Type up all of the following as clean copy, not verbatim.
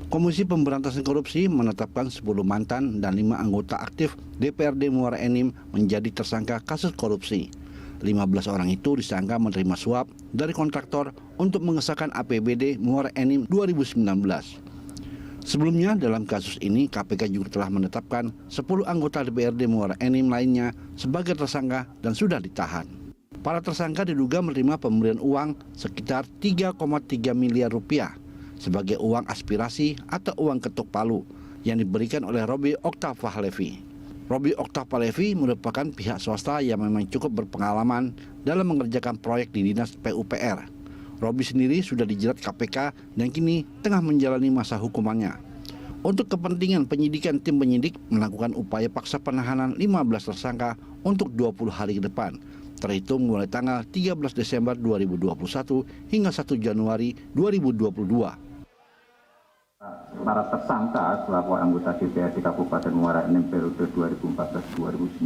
Komisi Pemberantasan Korupsi menetapkan 10 mantan dan 5 anggota aktif DPRD Muara Enim menjadi tersangka kasus korupsi. 15 orang itu disangka menerima suap dari kontraktor untuk mengesahkan APBD Muara Enim 2019. Sebelumnya dalam kasus ini KPK juga telah menetapkan 10 anggota DPRD Muara Enim lainnya sebagai tersangka dan sudah ditahan. Para tersangka diduga menerima pemberian uang sekitar 3,3 miliar rupiah sebagai uang aspirasi atau uang ketuk palu yang diberikan oleh Robby Oktavalevi. Robby Oktavalevi merupakan pihak swasta yang memang cukup berpengalaman dalam mengerjakan proyek di Dinas PUPR. Robby sendiri sudah dijerat KPK dan kini tengah menjalani masa hukumannya. Untuk kepentingan penyidikan, tim penyidik melakukan upaya paksa penahanan 15 tersangka untuk 20 hari ke depan, terhitung mulai tanggal 13 Desember 2021 hingga 1 Januari 2022. Para tersangka selaku anggota DPRD Kabupaten Muara Enim periode 2014-2019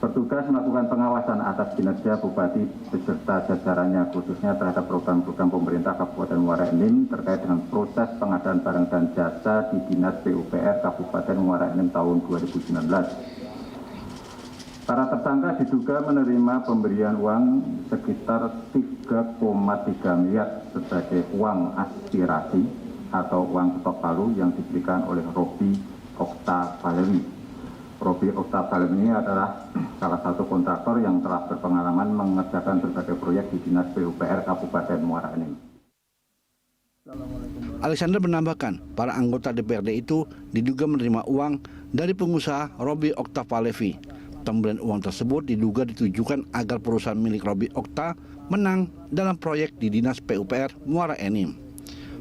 bertugas melakukan pengawasan atas kinerja Bupati beserta jajarannya khususnya terhadap program-program pemerintah Kabupaten Muara Enim terkait dengan proses pengadaan barang dan jasa di Dinas PUPR Kabupaten Muara Enim tahun 2019. Para tersangka diduga menerima pemberian uang sekitar 3,3 miliar sebagai uang aspirasi atau uang ketok palu yang diberikan oleh Robby Oktavalevi. Robby Oktavalevi ini adalah salah satu kontraktor yang telah berpengalaman mengerjakan berbagai proyek di Dinas PUPR Kabupaten Muara Enim. Alexander menambahkan, para anggota DPRD itu diduga menerima uang dari pengusaha Robby Oktavalevi. Pemberian uang tersebut diduga ditujukan agar perusahaan milik Robby Okta menang dalam proyek di Dinas PUPR Muara Enim.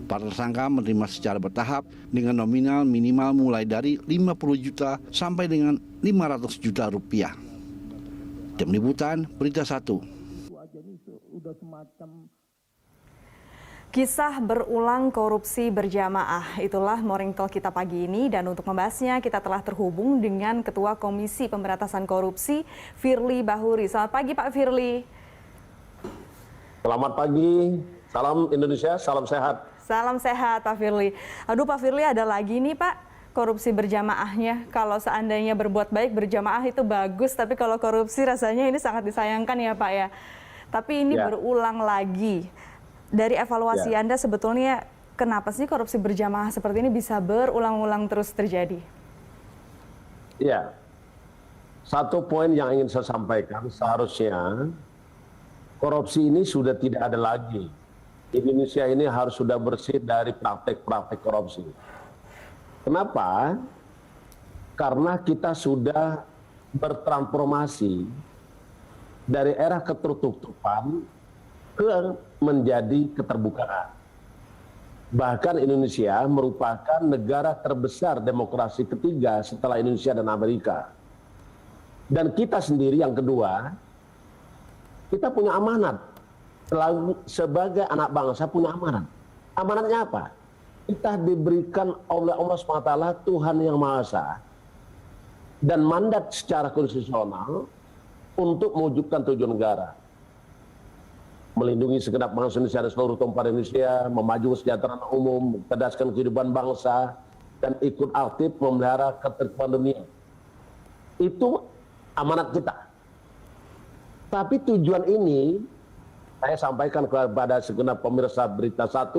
Para tersangka menerima secara bertahap dengan nominal minimal mulai dari 50 juta sampai dengan 500 juta rupiah. Tim Liputan, Berita 1. Kisah berulang korupsi berjamaah, itulah Morning Talk kita pagi ini, dan untuk membahasnya kita telah terhubung dengan Ketua Komisi Pemberantasan Korupsi, Firly Bahuri. Selamat pagi Pak Firly. Selamat pagi, salam Indonesia, salam sehat. Salam sehat Pak Firly. Aduh Pak Firly, ada lagi nih Pak korupsi berjamaahnya. Kalau seandainya berbuat baik berjamaah itu bagus, tapi kalau korupsi rasanya ini sangat disayangkan ya Pak ya. Tapi ini berulang lagi. Dari evaluasi Anda sebetulnya kenapa sih korupsi berjamaah seperti ini bisa berulang-ulang terus terjadi? Ya, satu poin yang ingin saya sampaikan, seharusnya korupsi ini sudah tidak ada lagi. Indonesia ini harus sudah bersih dari praktek-praktek korupsi. Kenapa? Karena kita sudah bertransformasi dari era ketertutupan ke menjadi keterbukaan. Bahkan Indonesia merupakan negara terbesar demokrasi ketiga setelah Indonesia dan Amerika. Dan kita sendiri yang kedua, kita punya amanat. Sebagai anak bangsa punya amanat. Amanatnya apa? Kita diberikan oleh Allah SWT, Tuhan Yang Maha Esa, dan mandat secara konstitusional untuk mewujudkan tujuan negara. Melindungi segenap bangsa Indonesia dan seluruh tumpah Indonesia, memaju kesejahteraan umum, mencerdaskan kehidupan bangsa, dan ikut aktif memelihara ketertiban dunia. Itu amanat kita. Tapi tujuan ini, saya sampaikan kepada segenap pemirsa Berita 1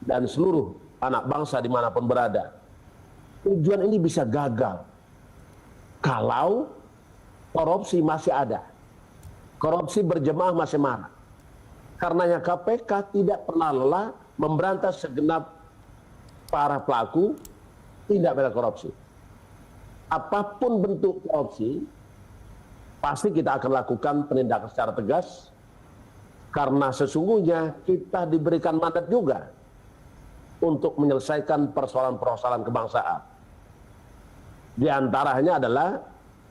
dan seluruh anak bangsa dimanapun berada. Tujuan ini bisa gagal kalau korupsi masih ada. Korupsi berjemaah masih marah. Karenanya KPK tidak pernah lelah memberantas segenap para pelaku tindak pidana korupsi. Apapun bentuk korupsi, pasti kita akan lakukan penindakan secara tegas, karena sesungguhnya kita diberikan mandat juga untuk menyelesaikan persoalan-persoalan kebangsaan. Di antaranya adalah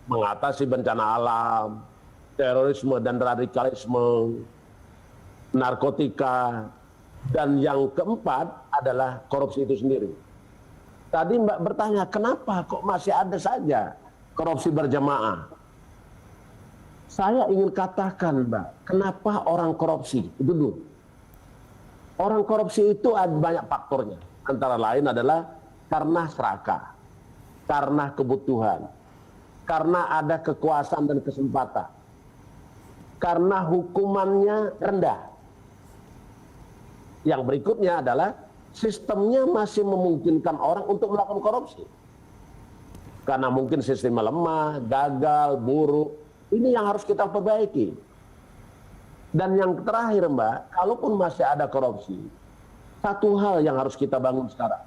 mengatasi bencana alam, terorisme dan radikalisme, narkotika, dan yang keempat adalah korupsi itu sendiri. Tadi Mbak bertanya, kenapa kok masih ada saja korupsi berjamaah? Saya ingin katakan Mbak, kenapa orang korupsi? Itu dulu. Orang korupsi itu ada banyak faktornya. Antara lain adalah karena serakah, karena kebutuhan, karena ada kekuasaan dan kesempatan, karena hukumannya rendah. Yang berikutnya adalah sistemnya masih memungkinkan orang untuk melakukan korupsi. Karena mungkin sistemnya lemah, gagal, buruk. Ini yang harus kita perbaiki. Dan yang terakhir Mbak, kalaupun masih ada korupsi, satu hal yang harus kita bangun sekarang,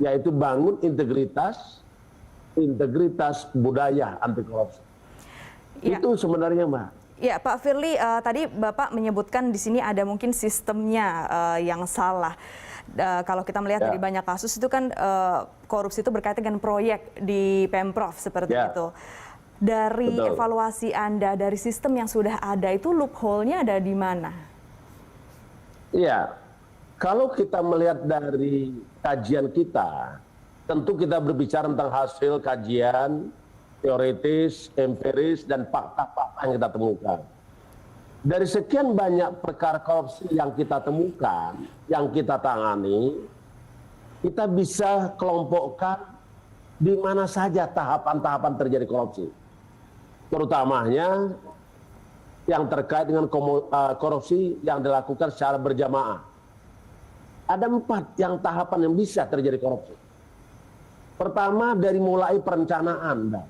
yaitu bangun integritas budaya anti korupsi. Ya. Itu sebenarnya Mbak. Ya, Pak Firly, tadi Bapak menyebutkan di sini ada mungkin sistemnya yang salah. Kalau kita melihat dari banyak kasus itu kan korupsi itu berkaitan dengan proyek di Pemprov seperti itu. Dari evaluasi Anda, dari sistem yang sudah ada itu loophole-nya ada di mana? Iya, kalau kita melihat dari kajian kita, tentu kita berbicara tentang hasil kajian teoritis, empiris, dan fakta-fakta yang kita temukan. Dari sekian banyak perkara korupsi yang kita temukan, yang kita tangani, kita bisa kelompokkan di mana saja tahapan-tahapan terjadi korupsi. Terutamanya yang terkait dengan korupsi yang dilakukan secara berjamaah. Ada 4 yang tahapan yang bisa terjadi korupsi. Pertama, dari mulai perencanaan.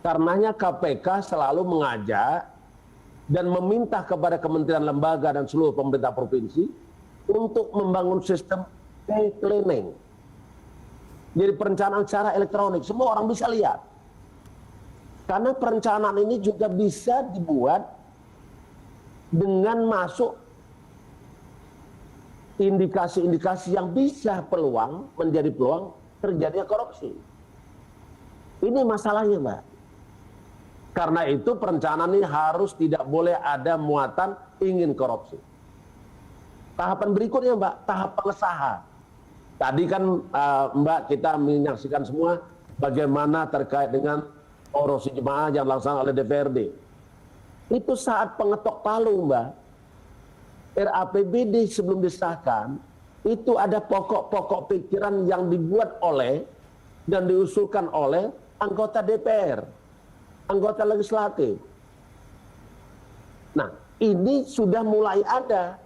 Karenanya KPK selalu mengajak dan meminta kepada kementerian lembaga dan seluruh pemerintah provinsi untuk membangun sistem e-cleaning. Jadi perencanaan secara elektronik, semua orang bisa lihat. Karena perencanaan ini juga bisa dibuat dengan masuk indikasi-indikasi yang bisa menjadi peluang terjadinya korupsi. Ini masalahnya, Mbak. Karena itu perencanaan ini harus tidak boleh ada muatan ingin korupsi. Tahapan berikutnya Mbak, tahap pengesahan. Tadi kan Mbak kita menyaksikan semua bagaimana terkait dengan orosi jemaah yang dilaksanakan oleh DPRD. Itu saat pengetok palu Mbak, RAPBD sebelum disahkan, itu ada pokok-pokok pikiran yang dibuat oleh dan diusulkan oleh anggota DPR. Anggota legislatif. Nah, ini sudah mulai ada.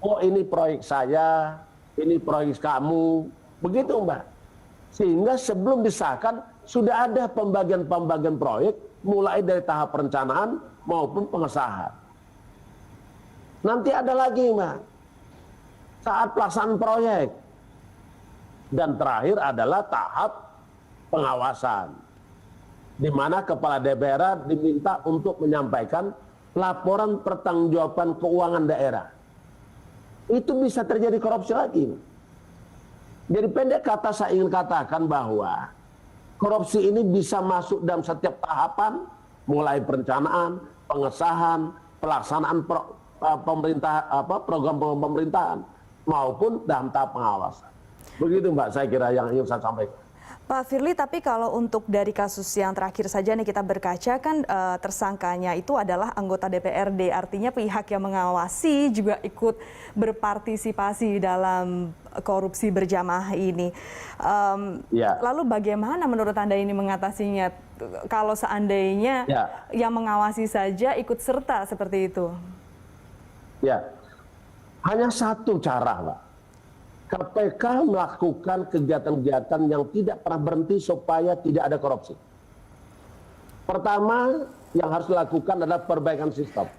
Oh, ini proyek saya, ini proyek kamu. Begitu, Mbak. Sehingga sebelum disahkan, sudah ada pembagian-pembagian proyek, mulai dari tahap perencanaan maupun pengesahan. Nanti ada lagi, Mbak. Saat pelaksanaan proyek. Dan terakhir adalah tahap pengawasan. Di mana kepala daerah diminta untuk menyampaikan laporan pertanggungjawaban keuangan daerah. Itu bisa terjadi korupsi lagi. Jadi pendek kata saya ingin katakan bahwa korupsi ini bisa masuk dalam setiap tahapan, mulai perencanaan, pengesahan, pelaksanaan program pemerintahan maupun dalam tahap pengawasan. Begitu Mbak, saya kira yang ingin saya sampaikan. Pak Firly, tapi kalau untuk dari kasus yang terakhir saja nih kita berkaca kan tersangkanya itu adalah anggota DPRD, artinya pihak yang mengawasi juga ikut berpartisipasi dalam korupsi berjamaah ini. Lalu bagaimana menurut Anda ini mengatasinya kalau seandainya yang mengawasi saja ikut serta seperti itu? Ya, hanya satu cara Pak. KPK melakukan kegiatan-kegiatan yang tidak pernah berhenti supaya tidak ada korupsi. Pertama yang harus dilakukan adalah perbaikan sistem.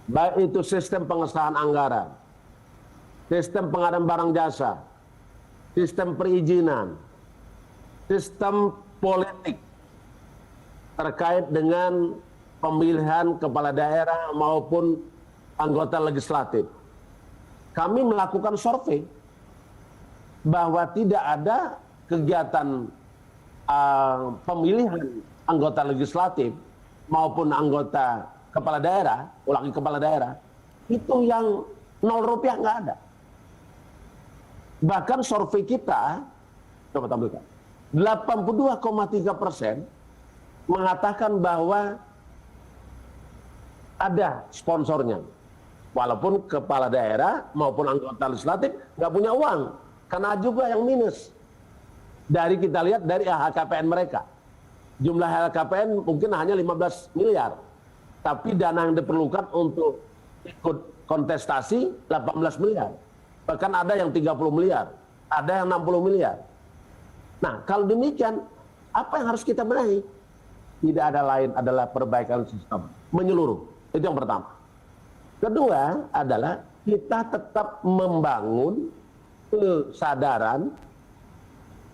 Baik itu sistem pengesahan anggaran, sistem pengadaan barang jasa, sistem perizinan, sistem politik terkait dengan pemilihan kepala daerah maupun anggota legislatif. Kami melakukan survei bahwa tidak ada kegiatan pemilihan anggota legislatif maupun anggota kepala daerah, itu yang Rp0 nggak ada. Bahkan survei kita, coba tampilkan, 82,3% mengatakan bahwa ada sponsornya. Walaupun kepala daerah maupun anggota legislatif nggak punya uang, karena juga yang minus. Dari kita lihat dari LHKPN mereka, jumlah LHKPN mungkin hanya 15 miliar, tapi dana yang diperlukan untuk ikut kontestasi 18 miliar, bahkan ada yang 30 miliar, ada yang 60 miliar. Nah, kalau demikian, apa yang harus kita benahi? Tidak ada lain adalah perbaikan sistem menyeluruh. Itu yang pertama. Kedua adalah kita tetap membangun kesadaran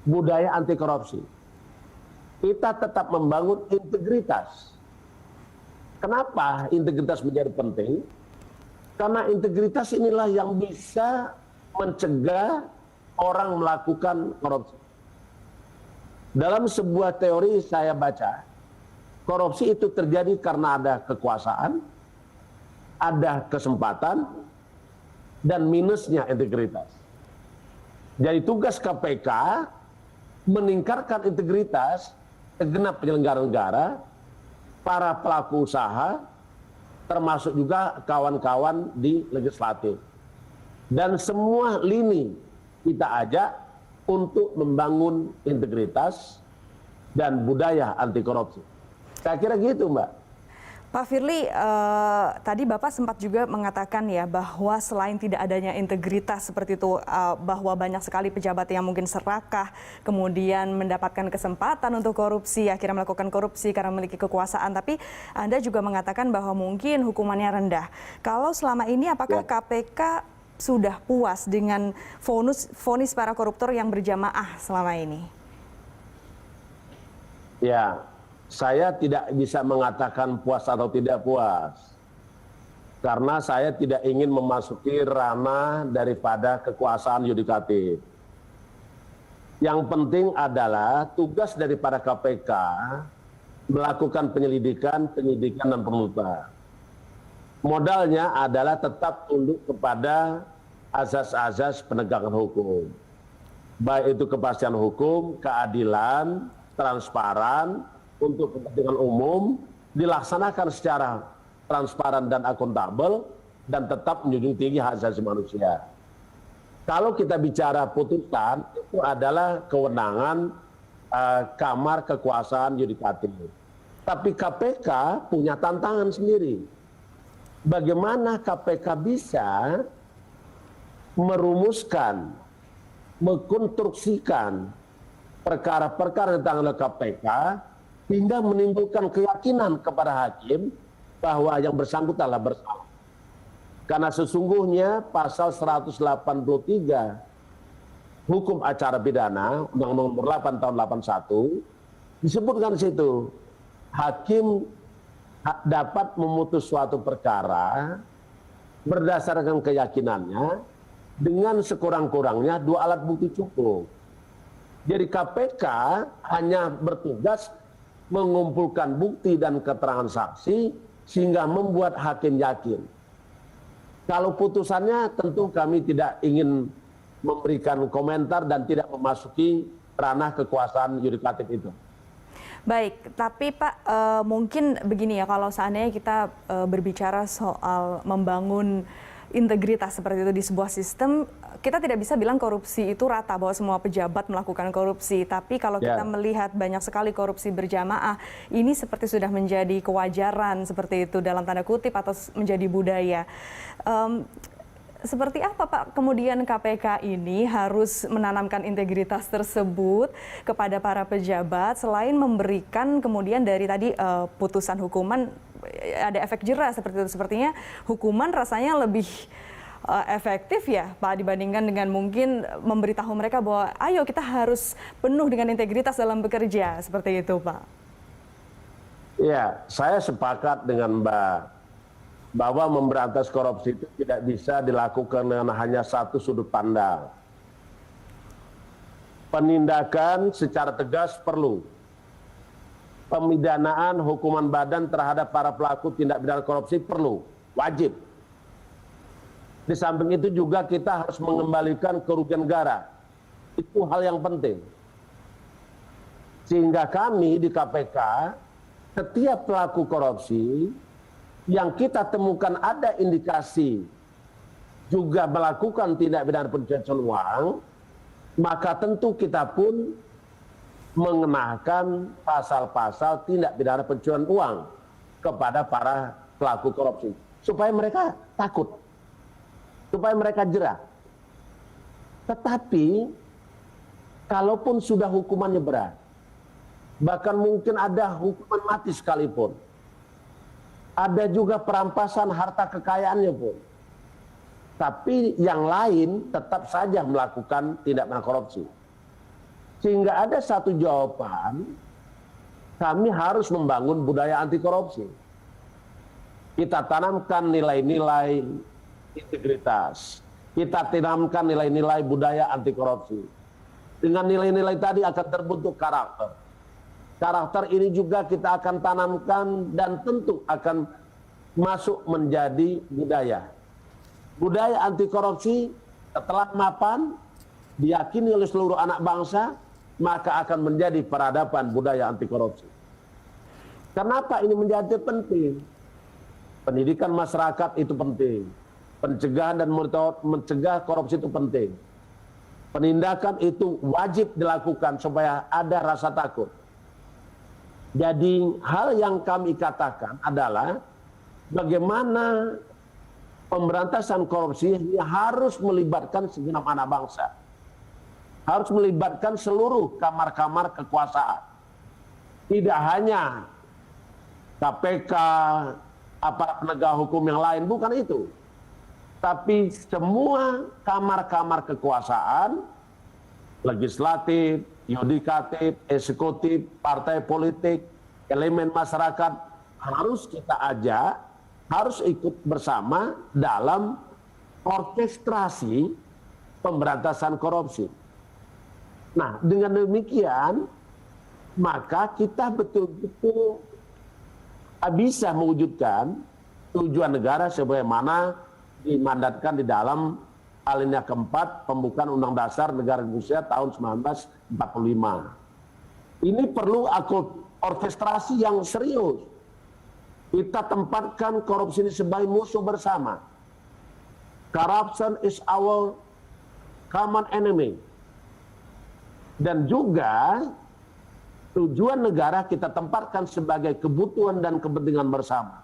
budaya anti korupsi. Kita tetap membangun integritas. Kenapa integritas menjadi penting? Karena integritas inilah yang bisa mencegah orang melakukan korupsi. Dalam sebuah teori saya baca, korupsi itu terjadi karena ada kekuasaan, ada kesempatan, dan minusnya integritas. Jadi tugas KPK meningkatkan integritas segenap penyelenggara negara, para pelaku usaha, termasuk juga kawan-kawan di legislatif. Dan semua lini kita ajak untuk membangun integritas dan budaya anti korupsi. Saya kira gitu, Mbak. Pak Firly, tadi Bapak sempat juga mengatakan ya bahwa selain tidak adanya integritas seperti itu, bahwa banyak sekali pejabat yang mungkin serakah, kemudian mendapatkan kesempatan untuk korupsi, akhirnya melakukan korupsi karena memiliki kekuasaan. Tapi Anda juga mengatakan bahwa mungkin hukumannya rendah. Kalau selama ini apakah KPK sudah puas dengan vonis para koruptor yang berjamaah selama ini? Ya. Saya tidak bisa mengatakan puas atau tidak puas, karena saya tidak ingin memasuki ranah daripada kekuasaan yudikatif. Yang penting adalah tugas daripada KPK melakukan penyelidikan, penyidikan, dan penuntutan. Modalnya adalah tetap tunduk kepada azas-azas penegakan hukum. Baik itu kepastian hukum, keadilan, transparan, untuk kepentingan umum, dilaksanakan secara transparan dan akuntabel, dan tetap menjunjung tinggi hak asasi manusia. Kalau kita bicara putusan, itu adalah kewenangan Kamar Kekuasaan Yudikatif. Tapi KPK punya tantangan sendiri. Bagaimana KPK bisa merumuskan, mengkonstruksikan perkara-perkara tentang KPK hingga menimbulkan keyakinan kepada hakim bahwa yang bersangkutanlah bersalah. Karena sesungguhnya pasal 183 Hukum Acara Pidana Undang-Undang Nomor 8 Tahun 81 disebutkan di situ, hakim dapat memutus suatu perkara berdasarkan keyakinannya dengan sekurang-kurangnya 2 alat bukti cukup. Jadi KPK hanya bertugas mengumpulkan bukti dan keterangan saksi sehingga membuat hakim yakin. Kalau putusannya tentu kami tidak ingin memberikan komentar dan tidak memasuki ranah kekuasaan yudikatif itu. Baik, tapi Pak mungkin begini ya, kalau seandainya kita berbicara soal membangun integritas seperti itu di sebuah sistem, kita tidak bisa bilang korupsi itu rata, bahwa semua pejabat melakukan korupsi. Tapi kalau kita melihat banyak sekali korupsi berjamaah, ini seperti sudah menjadi kewajaran seperti itu dalam tanda kutip atau menjadi budaya. Seperti apa Pak kemudian KPK ini harus menanamkan integritas tersebut kepada para pejabat selain memberikan kemudian dari tadi putusan hukuman ada efek jera seperti itu. Sepertinya hukuman rasanya lebih efektif ya Pak dibandingkan dengan mungkin memberitahu mereka bahwa ayo kita harus penuh dengan integritas dalam bekerja, seperti itu Pak. Ya, saya sepakat dengan Mbak bahwa memberantas korupsi itu tidak bisa dilakukan dengan hanya satu sudut pandang. Penindakan secara tegas perlu. Pemidanaan hukuman badan terhadap para pelaku tindak pidana korupsi perlu, wajib. Di samping itu juga kita harus mengembalikan kerugian negara. Itu hal yang penting. Sehingga kami di KPK, setiap pelaku korupsi yang kita temukan ada indikasi juga melakukan tindak pidana pencucian uang, maka tentu kita pun mengenakan pasal-pasal tindak pidana pencucian uang kepada para pelaku korupsi, supaya mereka takut, supaya mereka jerah. Tetapi, kalaupun sudah hukumannya berat, bahkan mungkin ada hukuman mati sekalipun, ada juga perampasan harta kekayaannya pun, tapi yang lain tetap saja melakukan tindak pidana korupsi. Sehingga ada satu jawaban, kami harus membangun budaya anti korupsi. Kita tanamkan nilai-nilai integritas. Kita tanamkan nilai-nilai budaya anti korupsi. Dengan nilai-nilai tadi akan terbentuk karakter. Karakter ini juga kita akan tanamkan dan tentu akan masuk menjadi budaya. Budaya anti korupsi setelah mapan, diyakini oleh seluruh anak bangsa, maka akan menjadi peradaban budaya anti korupsi. Kenapa ini menjadi penting? Pendidikan masyarakat itu penting. Pencegahan dan mencegah korupsi itu penting. Penindakan itu wajib dilakukan supaya ada rasa takut. Jadi hal yang kami katakan adalah bagaimana pemberantasan korupsi harus melibatkan segenap anak bangsa. Harus melibatkan seluruh kamar-kamar kekuasaan. Tidak hanya KPK, aparat penegak hukum yang lain, bukan itu. Tapi semua kamar-kamar kekuasaan, legislatif, yudikatif, eksekutif, partai politik, elemen masyarakat, harus kita ajak, harus ikut bersama dalam orkestrasi pemberantasan korupsi. Nah, dengan demikian, maka kita betul-betul bisa mewujudkan tujuan negara sebagaimana dimandatkan di dalam alinea keempat pembukaan Undang Dasar Negara Indonesia tahun 1945. Ini perlu orkestrasi yang serius. Kita tempatkan korupsi ini sebagai musuh bersama. Corruption is our common enemy. Dan juga tujuan negara kita tempatkan sebagai kebutuhan dan kepentingan bersama.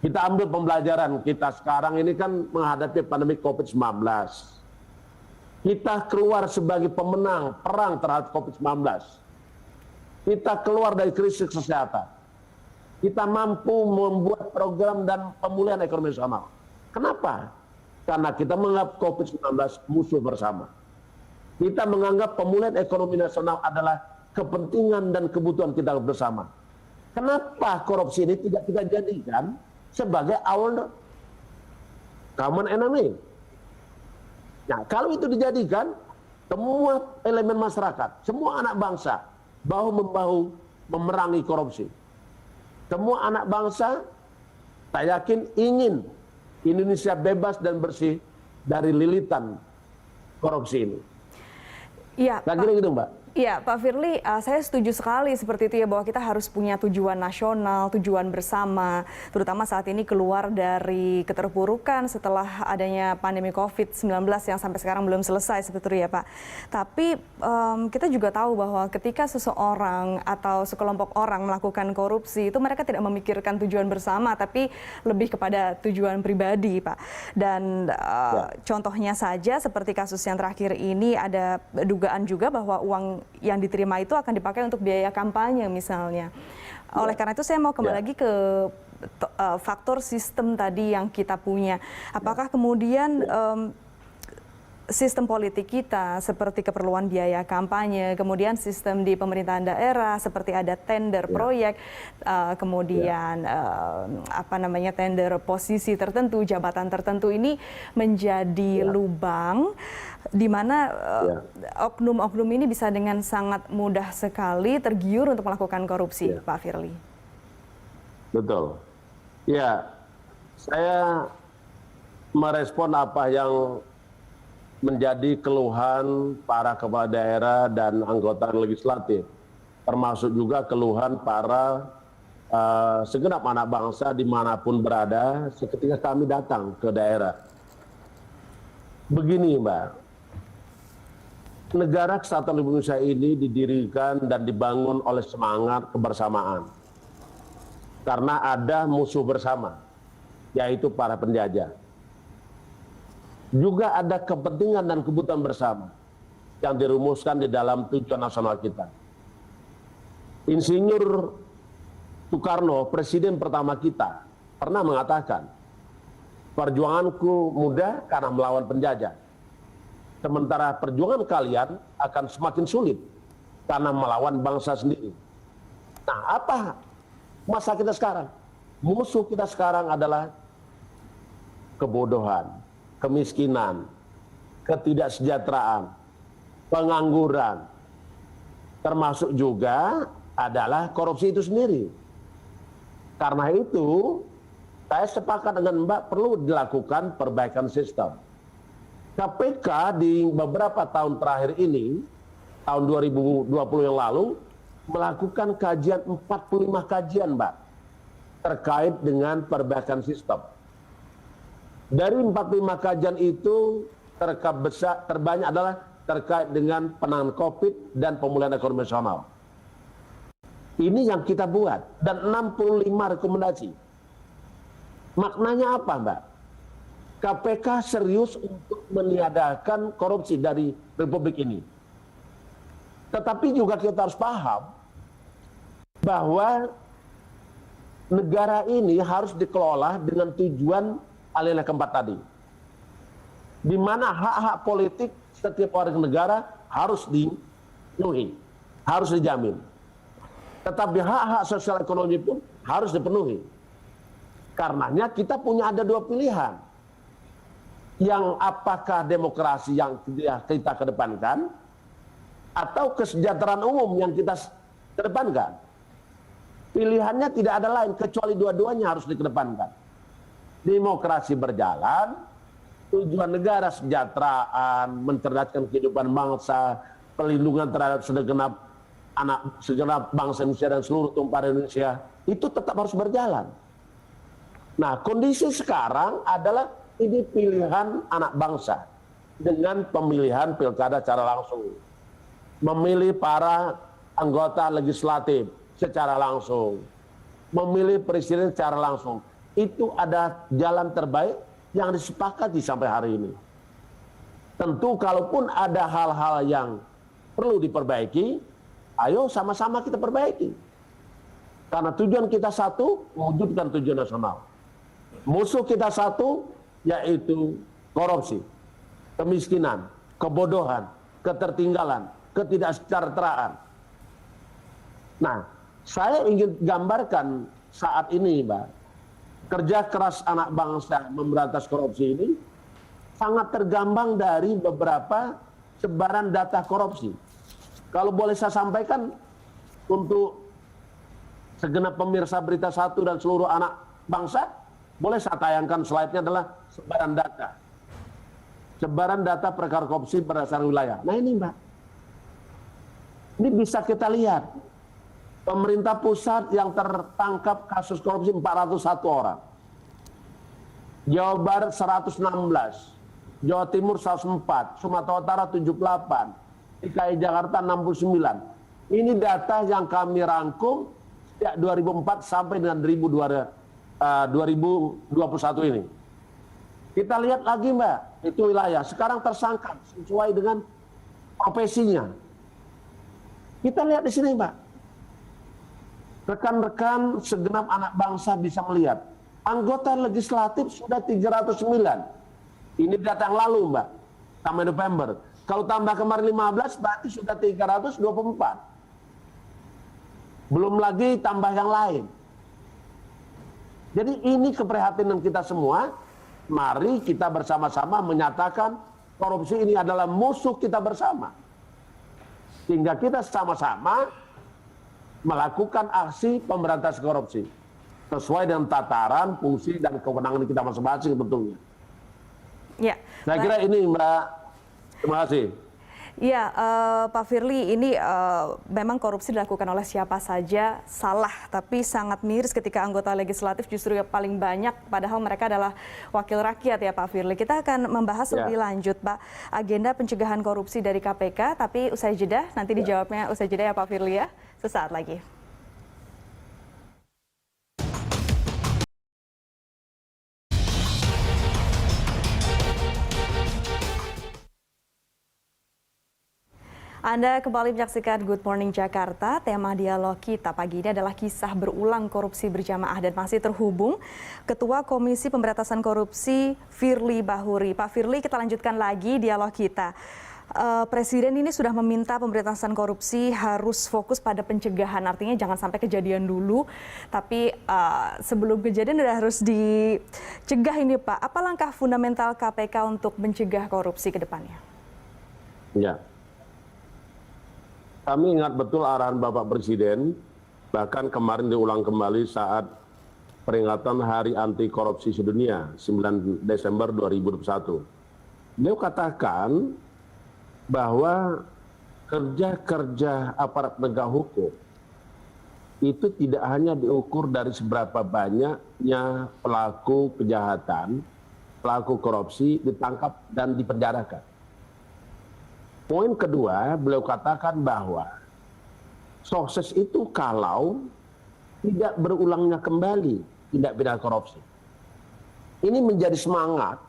Kita ambil pembelajaran kita sekarang ini kan menghadapi pandemi COVID-19. Kita keluar sebagai pemenang perang terhadap COVID-19. Kita keluar dari krisis kesehatan. Kita mampu membuat program dan pemulihan ekonomi nasional. Kenapa? Karena kita menganggap COVID-19 musuh bersama. Kita menganggap pemulihan ekonomi nasional adalah kepentingan dan kebutuhan kita bersama. Kenapa korupsi ini tidak kita jadikan sebagai our common enemy? Nah, kalau itu dijadikan, semua elemen masyarakat, semua anak bangsa, bahu-membahu memerangi korupsi. Semua anak bangsa, saya yakin ingin Indonesia bebas dan bersih dari lilitan korupsi ini. Iya, Nah, kira gitu, Mbak. Iya, Pak Firly, saya setuju sekali seperti itu ya, bahwa kita harus punya tujuan nasional, tujuan bersama, terutama saat ini keluar dari keterpurukan setelah adanya pandemi COVID-19 yang sampai sekarang belum selesai seperti itu ya, Pak. Tapi kita juga tahu bahwa ketika seseorang atau sekelompok orang melakukan korupsi, itu mereka tidak memikirkan tujuan bersama, tapi lebih kepada tujuan pribadi, Pak. Dan contohnya saja seperti kasus yang terakhir ini, ada dugaan juga bahwa uang yang diterima itu akan dipakai untuk biaya kampanye misalnya. Oleh karena itu saya mau kembali lagi ke faktor sistem tadi yang kita punya. Apakah kemudian sistem politik kita seperti keperluan biaya kampanye, kemudian sistem di pemerintahan daerah seperti ada tender proyek, kemudian tender posisi tertentu, jabatan tertentu ini menjadi lubang di mana oknum-oknum ini bisa dengan sangat mudah sekali tergiur untuk melakukan korupsi, Pak Firly. Betul. Ya, saya merespon apa yang menjadi keluhan para kepala daerah dan anggota legislatif, termasuk juga keluhan para segenap anak bangsa dimanapun berada ketika kami datang ke daerah. Begini Mbak, negara Kesatuan Republik Indonesia ini didirikan dan dibangun oleh semangat kebersamaan. Karena ada musuh bersama, yaitu para penjajah. Juga ada kepentingan dan kebutuhan bersama yang dirumuskan di dalam tujuan nasional kita. Insinyur Soekarno, presiden pertama kita, pernah mengatakan, perjuanganku mudah karena melawan penjajah. Sementara perjuangan kalian akan semakin sulit karena melawan bangsa sendiri. Nah, apa masa kita sekarang? Musuh kita sekarang adalah kebodohan, kemiskinan, ketidaksejahteraan, pengangguran, termasuk juga adalah korupsi itu sendiri. Karena itu, saya sepakat dengan Mbak perlu dilakukan perbaikan sistem. KPK di beberapa tahun terakhir ini, tahun 2020 yang lalu, melakukan kajian 45 kajian, Mbak, terkait dengan perbaikan sistem. Dari 45 kajian itu, terbanyak adalah terkait dengan penanganan COVID dan pemulihan ekonomi nasional. Ini yang kita buat, dan 65 rekomendasi. Maknanya apa, Mbak? KPK serius untuk meniadakan korupsi dari Republik ini. Tetapi juga kita harus paham bahwa negara ini harus dikelola dengan tujuan alinea keempat tadi. Di mana hak-hak politik setiap warga negara harus dipenuhi, harus dijamin. Tetapi hak-hak sosial ekonomi pun harus dipenuhi. Karenanya kita punya ada dua pilihan. Yang apakah demokrasi yang kita kedepankan atau kesejahteraan umum yang kita kedepankan. Pilihannya tidak ada lain kecuali dua-duanya harus dikedepankan. Demokrasi berjalan, tujuan negara kesejahteraan, mencerdaskan kehidupan bangsa, pelindungan terhadap segenap bangsa Indonesia dan seluruh tumpah Indonesia, itu tetap harus berjalan. Nah, kondisi sekarang adalah ini pilihan anak bangsa dengan pemilihan pilkada secara langsung. Memilih para anggota legislatif secara langsung. Memilih presiden secara langsung. Itu ada jalan terbaik yang disepakati sampai hari ini. Tentu kalaupun ada hal-hal yang perlu diperbaiki, ayo sama-sama kita perbaiki. Karena tujuan kita satu, mewujudkan tujuan nasional. Musuh kita satu, yaitu korupsi, kemiskinan, kebodohan, ketertinggalan, ketidaksejahteraan. Nah, saya ingin gambarkan saat ini, Mbak, kerja keras anak bangsa memberantas korupsi ini sangat tergambar dari beberapa sebaran data korupsi. Kalau boleh saya sampaikan untuk segenap pemirsa Berita Satu dan seluruh anak bangsa, boleh saya tayangkan slide-nya adalah sebaran data. Sebaran data perkara korupsi berdasarkan wilayah. Nah ini Mbak, ini bisa kita lihat. Pemerintah pusat yang tertangkap kasus korupsi 401 orang. Jawa Barat 116. Jawa Timur 104. Sumatera Utara 78. DKI Jakarta 69. Ini data yang kami rangkum sejak 2004 sampai dengan 2021 ini. Kita lihat lagi Mbak, itu wilayah. Sekarang tersangka sesuai dengan profesinya. Kita lihat di sini Mbak. Rekan-rekan segenap anak bangsa bisa melihat. Anggota legislatif sudah 309. Ini data yang lalu Mbak, sampai November. Kalau tambah kemarin 15 berarti sudah 324. Belum lagi tambah yang lain. Jadi ini keprihatinan kita semua. Mari kita bersama-sama menyatakan korupsi ini adalah musuh kita bersama. Sehingga kita sama-sama melakukan aksi pemberantasan korupsi. Sesuai dengan tataran, fungsi, dan kewenangan kita masing-masing tentunya. Ya, saya kira ini Mbak. Terima kasih. Iya, Pak Firly, ini memang korupsi dilakukan oleh siapa saja salah, tapi sangat miris ketika anggota legislatif justru yang paling banyak, padahal mereka adalah wakil rakyat ya Pak Firly. Kita akan membahas lebih lanjut, Pak, agenda pencegahan korupsi dari KPK, tapi usai jeda, nanti dijawabnya usai jeda ya Pak Firly ya, sesaat lagi. Anda kembali menyaksikan Good Morning Jakarta. Tema dialog kita pagi ini adalah kisah berulang korupsi berjamaah dan masih terhubung Ketua Komisi Pemberantasan Korupsi Firly Bahuri. Pak Firly, kita lanjutkan lagi dialog kita. Presiden ini sudah meminta pemberantasan korupsi harus fokus pada pencegahan, artinya jangan sampai kejadian dulu, tapi sebelum kejadian sudah harus dicegah ini Pak. Apa langkah fundamental KPK untuk mencegah korupsi ke depannya? Ya. Kami ingat betul arahan Bapak Presiden, bahkan kemarin diulang kembali saat peringatan Hari Anti Korupsi Sedunia, 9 Desember 2021. Beliau katakan bahwa kerja-kerja aparat penegak hukum itu tidak hanya diukur dari seberapa banyaknya pelaku kejahatan, pelaku korupsi ditangkap dan dipenjarakan. Poin kedua, beliau katakan bahwa sukses itu kalau tidak berulangnya kembali tindak pidana korupsi. Ini menjadi semangat,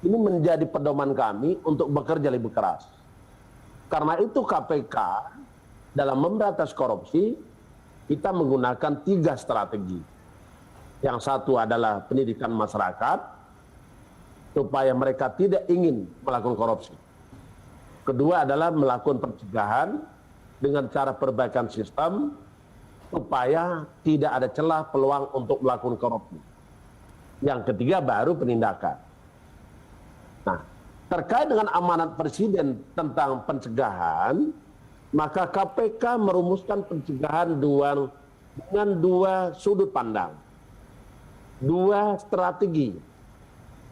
ini menjadi pedoman kami untuk bekerja lebih keras. Karena itu KPK dalam memberantas korupsi, kita menggunakan 3 strategi. Yang satu adalah pendidikan masyarakat, supaya mereka tidak ingin melakukan korupsi. Kedua adalah melakukan pencegahan dengan cara perbaikan sistem supaya tidak ada celah peluang untuk melakukan korupsi. Yang ketiga baru penindakan. Nah, terkait dengan amanat Presiden tentang pencegahan, maka KPK merumuskan pencegahan dengan 2 sudut pandang. 2 strategi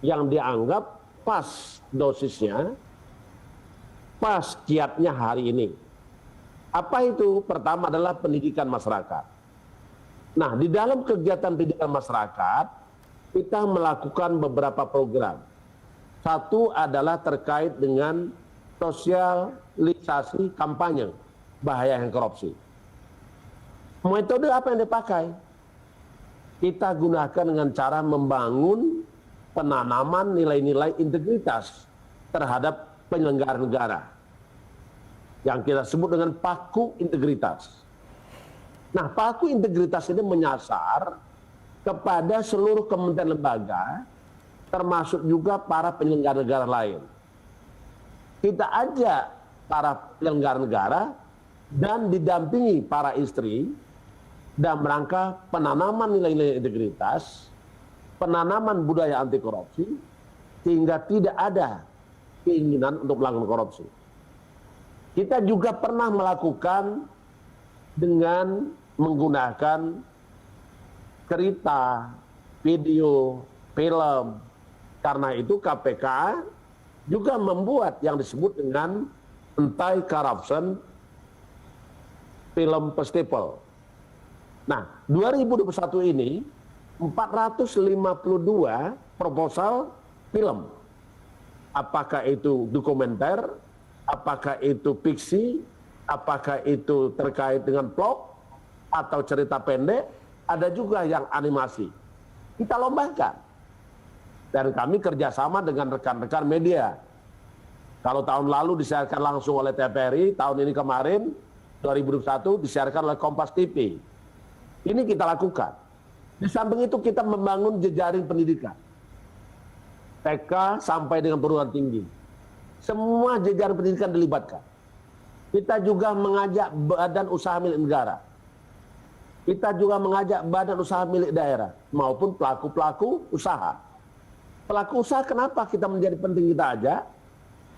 yang dianggap pas dosisnya, pas kiatnya hari ini. Apa itu? Pertama adalah pendidikan masyarakat. Nah, di dalam kegiatan pendidikan masyarakat, kita melakukan beberapa program. Satu adalah terkait dengan sosialisasi kampanye bahaya yang korupsi. Metode apa yang dipakai? Kita gunakan dengan cara membangun penanaman nilai-nilai integritas terhadap penyelenggara negara, yang kita sebut dengan paku integritas. Nah, paku integritas ini menyasar kepada seluruh kementerian lembaga, termasuk juga para penyelenggara negara lain. Kita ajak para penyelenggara negara dan didampingi para istri dalam rangka penanaman nilai-nilai integritas, penanaman budaya anti korupsi, sehingga tidak ada keinginan untuk melakukan korupsi. Kita juga pernah melakukan dengan menggunakan cerita, video, film. Karena itu KPK juga membuat yang disebut dengan Anti-Corruption Film Festival. Nah, 2021 ini 452 proposal film. Apakah itu dokumenter, apakah itu fiksi, apakah itu terkait dengan vlog, atau cerita pendek, ada juga yang animasi. Kita lombakan. Dan kami kerjasama dengan rekan-rekan media. Kalau tahun lalu disiarkan langsung oleh TVRI, tahun ini kemarin, 2021, disiarkan oleh Kompas TV. Ini kita lakukan. Di samping itu kita membangun jejaring pendidikan. TK sampai dengan perguruan tinggi. Semua jajaran pendidikan dilibatkan. Kita juga mengajak badan usaha milik negara. Kita juga mengajak badan usaha milik daerah maupun pelaku-pelaku usaha. Pelaku usaha kenapa kita menjadi penting kita ajak?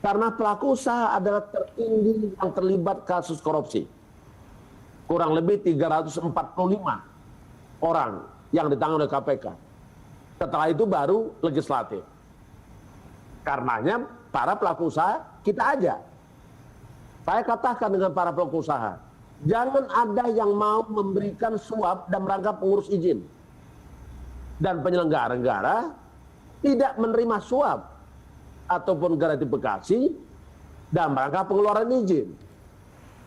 Karena pelaku usaha adalah tertinggi yang terlibat kasus korupsi. Kurang lebih 345 orang yang ditangani oleh KPK. Setelah itu baru legislatif. Karenanya para pelaku usaha kita ajak. Saya katakan dengan para pelaku usaha, jangan ada yang mau memberikan suap dalam rangka pengurus izin. Dan penyelenggara negara tidak menerima suap ataupun gratifikasi dalam rangka pengeluaran izin.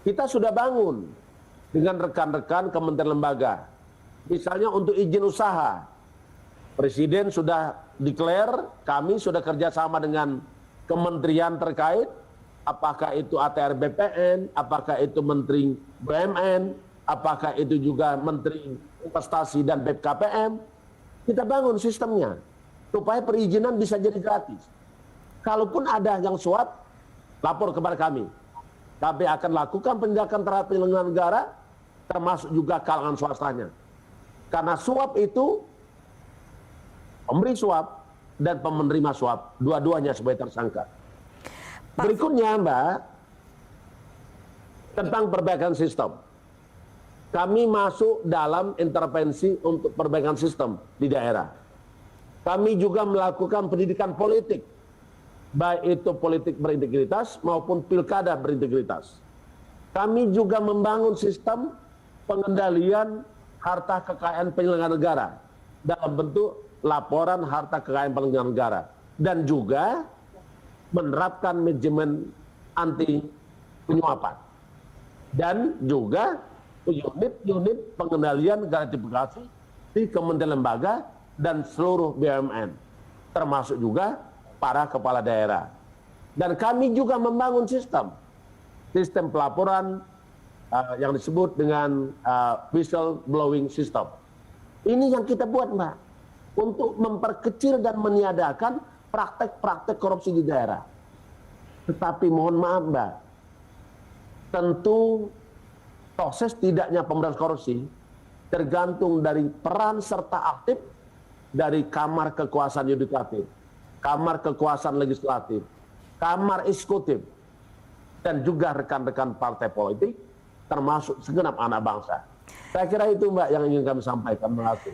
Kita sudah bangun dengan rekan-rekan kementerian lembaga. Misalnya untuk izin usaha, Presiden sudah declare, kami sudah kerjasama dengan kementerian terkait, apakah itu ATR BPN, apakah itu Menteri BUMN, apakah itu juga Menteri Investasi dan BKPM. Kita bangun sistemnya, supaya perizinan bisa jadi gratis. Kalaupun ada yang suap, lapor kepada kami. Kami akan lakukan penindakan terhadap penyelenggara negara, termasuk juga kalangan swastanya. Karena suap itu, pemberi suap dan penerima suap, dua-duanya sebagai tersangka. Berikutnya, Mbak, tentang perbaikan sistem. Kami masuk dalam intervensi untuk perbaikan sistem di daerah. Kami juga melakukan pendidikan politik, baik itu politik berintegritas maupun pilkada berintegritas. Kami juga membangun sistem pengendalian harta kekayaan penyelenggara negara dalam bentuk laporan harta kekayaan penyelenggara negara, dan juga menerapkan manajemen anti penyuapan, dan juga unit-unit pengendalian gratifikasi di kementerian lembaga dan seluruh BUMN, termasuk juga para kepala daerah. Dan kami juga membangun sistem pelaporan yang disebut dengan whistleblowing system. Ini yang kita buat, Mbak, untuk memperkecil dan meniadakan praktek-praktek korupsi di daerah. Tetapi mohon maaf, Mbak, tentu proses tidaknya pemberantasan korupsi tergantung dari peran serta aktif dari Kamar Kekuasaan Yudikatif, Kamar Kekuasaan Legislatif, Kamar Eksekutif, dan juga rekan-rekan partai politik, termasuk segenap anak bangsa. Saya kira itu, Mbak, yang ingin kami sampaikan. Terima kasih.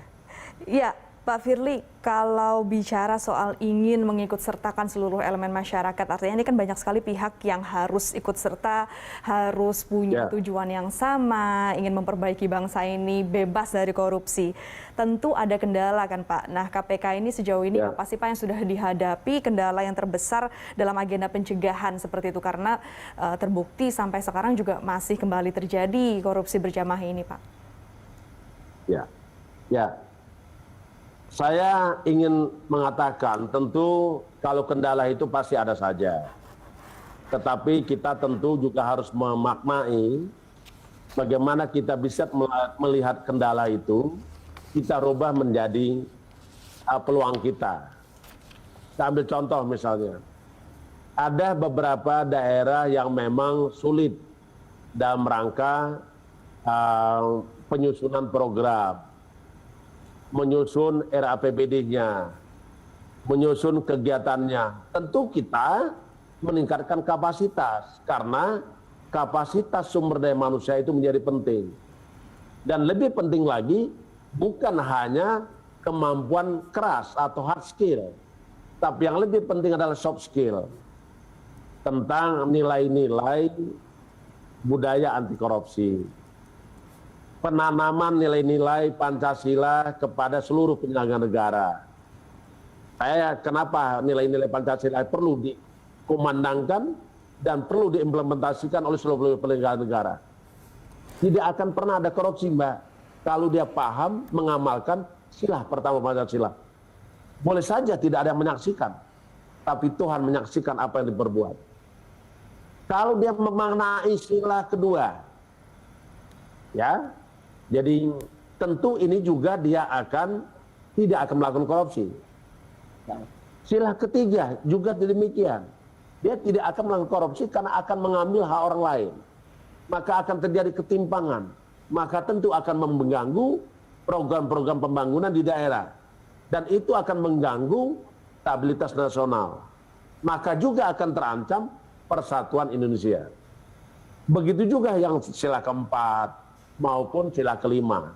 Ya, Pak Firly, kalau bicara soal ingin mengikut sertakan seluruh elemen masyarakat, artinya ini kan banyak sekali pihak yang harus ikut serta, harus punya tujuan yang sama, ingin memperbaiki bangsa ini bebas dari korupsi. Tentu ada kendala kan, Pak. Nah, KPK ini sejauh ini apa sih, Pak, yang sudah dihadapi kendala yang terbesar dalam agenda pencegahan seperti itu? Karena terbukti sampai sekarang juga masih kembali terjadi korupsi berjamaah ini, Pak. Ya. Saya ingin mengatakan, tentu kalau kendala itu pasti ada saja. Tetapi kita tentu juga harus memaknai bagaimana kita bisa melihat kendala itu, kita rubah menjadi peluang kita. Kita ambil contoh misalnya, ada beberapa daerah yang memang sulit dalam rangka penyusunan program, menyusun RAPBD-nya, menyusun kegiatannya. Tentu kita meningkatkan kapasitas, karena kapasitas sumber daya manusia itu menjadi penting. Dan lebih penting lagi, bukan hanya kemampuan keras atau hard skill, tapi yang lebih penting adalah soft skill, tentang nilai-nilai budaya anti korupsi, penanaman nilai-nilai Pancasila kepada seluruh penyelenggara negara. Kenapa nilai-nilai Pancasila perlu dikumandangkan dan perlu diimplementasikan oleh seluruh penyelenggara negara. Tidak akan pernah ada korupsi, Mbak, kalau dia paham mengamalkan sila pertama Pancasila. Boleh saja tidak ada yang menyaksikan, tapi Tuhan menyaksikan apa yang diperbuat. Kalau dia memaknai sila kedua, jadi tentu ini juga dia tidak akan melakukan korupsi. Sila ketiga juga demikian. Dia tidak akan melakukan korupsi karena akan mengambil hak orang lain. Maka akan terjadi ketimpangan. Maka tentu akan mengganggu program-program pembangunan di daerah. Dan itu akan mengganggu stabilitas nasional. Maka juga akan terancam persatuan Indonesia. Begitu juga yang sila keempat maupun sila kelima.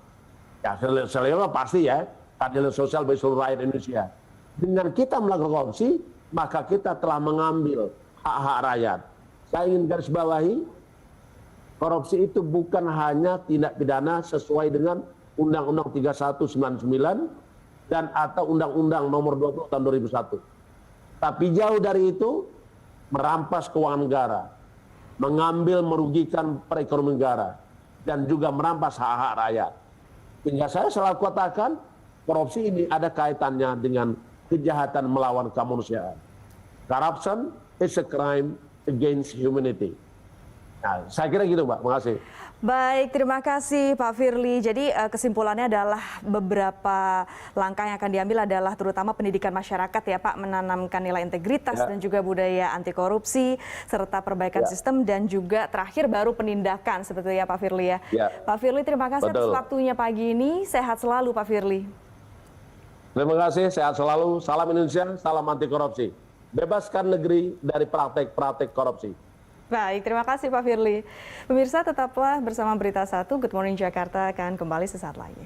Sila kelima pasti keadilan sosial bagi seluruh rakyat Indonesia. Dengan kita melakukan korupsi, maka kita telah mengambil hak-hak rakyat. Saya ingin garis bawahi, korupsi itu bukan hanya tindak pidana sesuai dengan Undang-Undang 3199 dan atau Undang-Undang Nomor 20 tahun 2001. Tapi jauh dari itu, merampas keuangan negara, mengambil merugikan perekonomian negara, dan juga merampas hak-hak rakyat. Hingga saya selalu katakan, korupsi ini ada kaitannya dengan kejahatan melawan kemanusiaan. Corruption is a crime against humanity. Nah, saya kira gitu, Mbak. Terima kasih. Baik, terima kasih Pak Firly. Jadi kesimpulannya adalah beberapa langkah yang akan diambil adalah terutama pendidikan masyarakat ya Pak, menanamkan nilai integritas dan juga budaya anti korupsi, serta perbaikan sistem dan juga terakhir baru penindakan seperti ya Pak Firly ya. Pak Firly, terima kasih atas waktunya pagi ini. Sehat selalu Pak Firly. Terima kasih, sehat selalu. Salam Indonesia, salam anti korupsi. Bebaskan negeri dari praktek-praktek korupsi. Baik, terima kasih Pak Firly. Pemirsa tetaplah bersama Berita 1, Good Morning Jakarta akan kembali sesaat lagi.